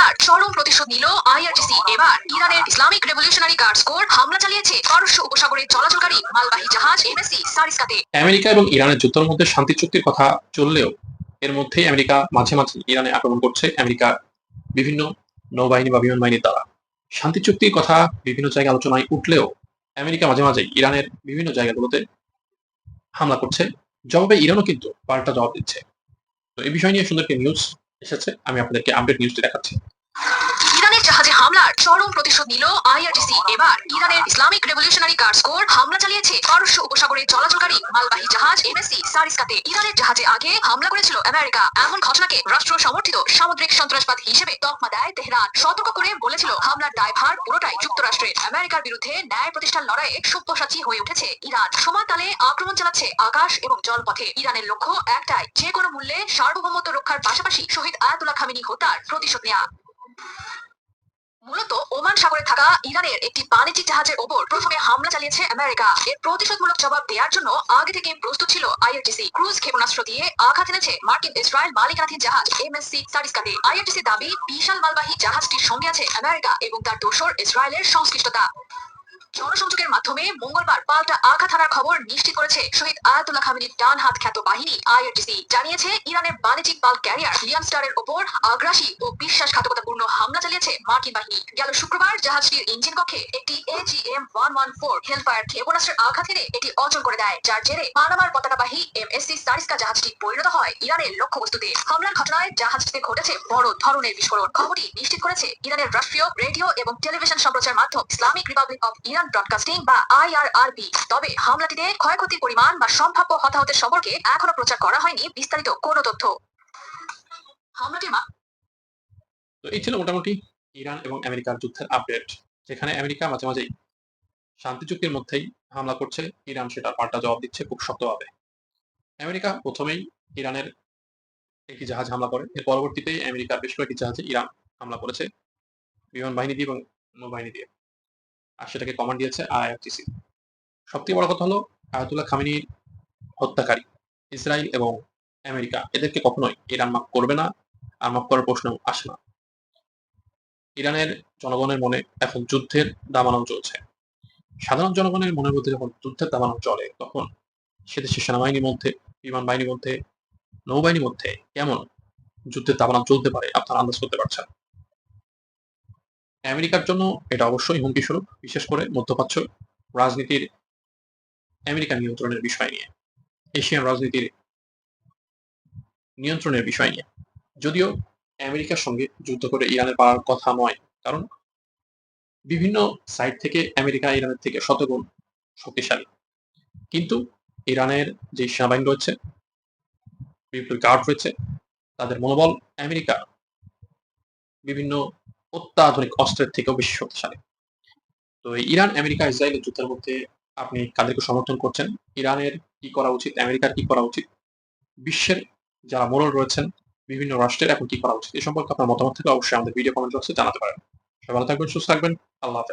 হামলার চরম প্রতিশোধ নিল আইআরজিসি। এবার ইরানের ইসলামিক রেভলিউশনারি গার্ডস কোর হামলা চালিয়েছে পারস্য উপসাগরে চলাচলকারী মালবাহী জাহাজ এমএসসি সারিস্কাতে। আমেরিকা এবং ইরানের যুদ্ধের মধ্যে শান্তি চুক্তির কথা চললেও এর মধ্যেই আমেরিকা মাঝে মাঝে ইরানে আক্রমণ করছে আমেরিকার বিভিন্ন নৌবাহিনী বা বিমান বাহিনীর দ্বারা। শান্তি চুক্তির কথা বিভিন্ন জায়গায় আলোচনায় উঠলেও আমেরিকা মাঝে মাঝে ইরানের বিভিন্ন জায়গাগুলোতে হামলা করছে। জবাবে ইরানও কিন্তু পাল্টা জবাব দিচ্ছে। তো এই বিষয় নিয়ে সুন্দর একটি নিউজ এসেছে, আমি আপনাদেরকে আপডেট নিউজটি দেখাচ্ছি। ইরানের জাহাজে হামলার চরম প্রতিশোধ নিল আইআরজিসি। এবার ইরানের ইসলামিক রেভলিউশনারি গার্ডস কোর হামলা চালিয়েছে পারস্য উপসাগরে চলাচলকারী মালবাহী জাহাজ এমএসসি সারিস্কাতে। ইরানের জাহাজে আগে হামলা করেছিল আমেরিকা। এমন ঘটনাকে রাষ্ট্র সমর্থিত সামুদ্রিক সন্ত্রাসবাদ হিসেবে তকমা দেয় তেহরান। সতর্ক করে বলেছিল হামলার দায়ভার পুরোটাই যুক্তরাষ্ট্রের। আমেরিকার বিরুদ্ধে ন্যায় প্রতিষ্ঠার লড়াইয়ে সব্যসাচী হয়ে উঠেছে ইরান। সমান তালে আক্রমণ চালাচ্ছে আকাশ এবং জলপথে। ইরানের লক্ষ্য একটাই, যে কোনো মূল্যে সার্বভৌমত্ব রক্ষার পাশাপাশি শহীদ আয়াতুল্লাহ খামেনি হত্যার প্রতিশোধ নেওয়া। মূলত ওমান সাগরে থাকা ইরানের একটি বাণিজ্যিক জাহাজের ওপর প্রথমে হামলা চালিয়েছে আমেরিকা। এর প্রতিশোধমূলক জবাব দেওয়ার জন্য আগে থেকে প্রস্তুত ছিল আইআরজিসি। ক্রুজ ক্ষেপণাস্ত্র দিয়ে আঘাত এনেছে মার্কিন ইসরায়েল মালিকানাধীন জাহাজ এমএসসি সারিস্কাতে। আইআরজিসি দাবি, বিশাল মালবাহী জাহাজটির সঙ্গে আছে আমেরিকা এবং তার দোসর ইসরায়েলের সংশ্লিষ্টতা। জনসংযোগের মাধ্যমে মঙ্গলবার পাল্টা আঘাত হানার খবর নিশ্চিত করেছে শহীদ আয়াতুল্লাহ খামেনির ডান হাত খ্যাত বাহিনী আইআরজিসি। জানিয়েছে ইরানের বাণিজ্যিক বাল্ক ক্যারিয়ার লিয়াম স্টারের ওপর আগ্রাসী ও বিশ্বাসঘাতকতাপূর্ণ হামলা চালিয়েছে মার্কিন বাহিনী। গেল শুক্রবার জাহাজটির ইঞ্জিন কক্ষে একটি AGM-114 হেলফায়ার ক্ষেপণাস্ত্রের আঘাত হেনে এটি অচল করে দেয়, যার জেরে পানামার পতাকাবাহী এমএসসি সারিস্কা জাহাজটি পরিণত হয় ইরানের লক্ষ্যবস্তুতে। হামলার ঘটনায় জাহাজটিতে ঘটেছে বড় ধরনের বিস্ফোরণ। খবরটি নিশ্চিত করেছে ইরানের রাষ্ট্রীয় রেডিও এবং টেলিভিশন সম্প্রচার মাধ্যম Islamic Republic of Iran broadcasting বা IRRB। তবে হামলাটিতে ক্ষয়ক্ষতির পরিমাণ বা সম্ভাব্য হতাহতের সম্পর্কে এখনো প্রচার করা হয়নি বিস্তারিত কোনো তথ্য। হামলাটির তো এই ছিল মোটামুটি ইরান এবং আমেরিকার যুদ্ধের আপডেট, যেখানে আমেরিকা মাঝে মাঝেই শান্তি চুক্তির মধ্যেই হামলা করছে, ইরান সেটার পাল্টা জবাব দিচ্ছে খুব শক্তভাবে। আমেরিকা প্রথমেই ইরানের একটি জাহাজ হামলা করে, এর পরবর্তীতে আমেরিকার বেশ কয়েকটি জাহাজে ইরান হামলা করেছে বিমান বাহিনী দিয়ে এবং নৌবাহিনী দিয়ে, আর সেটাকে কমান্ড দিয়েছে আইআরজিসি। সবথেকে বড় কথা হলো আয়াতুল্লাহ খামেনির হত্যাকারী ইসরায়েল এবং আমেরিকা, এদেরকে কখনোই ইরান মাফ করবে না, আর মাফ করার প্রশ্ন আসে না। ইরানের জনগণের মনে এখন যুদ্ধের দাবানল চলছে। সাধারণ জনগণের মনের মধ্যে যখন যুদ্ধের দাবানল চলে, তখন সে দেশের সেনাবাহিনীর মধ্যে, বিমান বাহিনীর মধ্যে, নৌবাহিনীর মধ্যে কেমন যুদ্ধের দাবানল চলতে পারে আপনারা আন্দাজ করতে পারছেন। আমেরিকার জন্য এটা অবশ্যই হুমকি স্বরূপ, বিশেষ করে মধ্যপ্রাচ্য রাজনীতির আমেরিকার নিয়ন্ত্রণের বিষয় নিয়ে, এশিয়ান রাজনীতির নিয়ন্ত্রণের বিষয় নিয়ে। যদিও আমেরিকার সঙ্গে যুদ্ধ করে ইরানের পারার কথা নয়, কারণ বিভিন্ন সাইড থেকে আমেরিকা ইরানের থেকে শতগুণ শক্তিশালী। কিন্তু ইরানের যে সেনাবাহিনী রয়েছে, বিপ্লবী গার্ড রয়েছে, তাদের মনোবল আমেরিকা বিভিন্ন অত্যাধুনিক অস্ত্রের থেকেও বেশি শক্তিশালী। তো ইরান আমেরিকা ইসরায়েলের যুদ্ধের মধ্যে আপনি কাদেরকে সমর্থন করছেন, ইরানের কি করা উচিত, আমেরিকার কি করা উচিত, বিশ্বের যারা মোড়ল রয়েছেন বিভিন্ন রাষ্ট্রের এখন কি করা উচিত, এ সম্পর্কে আপনার মতামত থেকে অবশ্যই আমাদের ভিডিও কমেন্ট বক্সে জানাতে পারেন। সবাই ভালো থাকবেন, সুস্থ থাকবেন, আল্লাহ হাফেজ।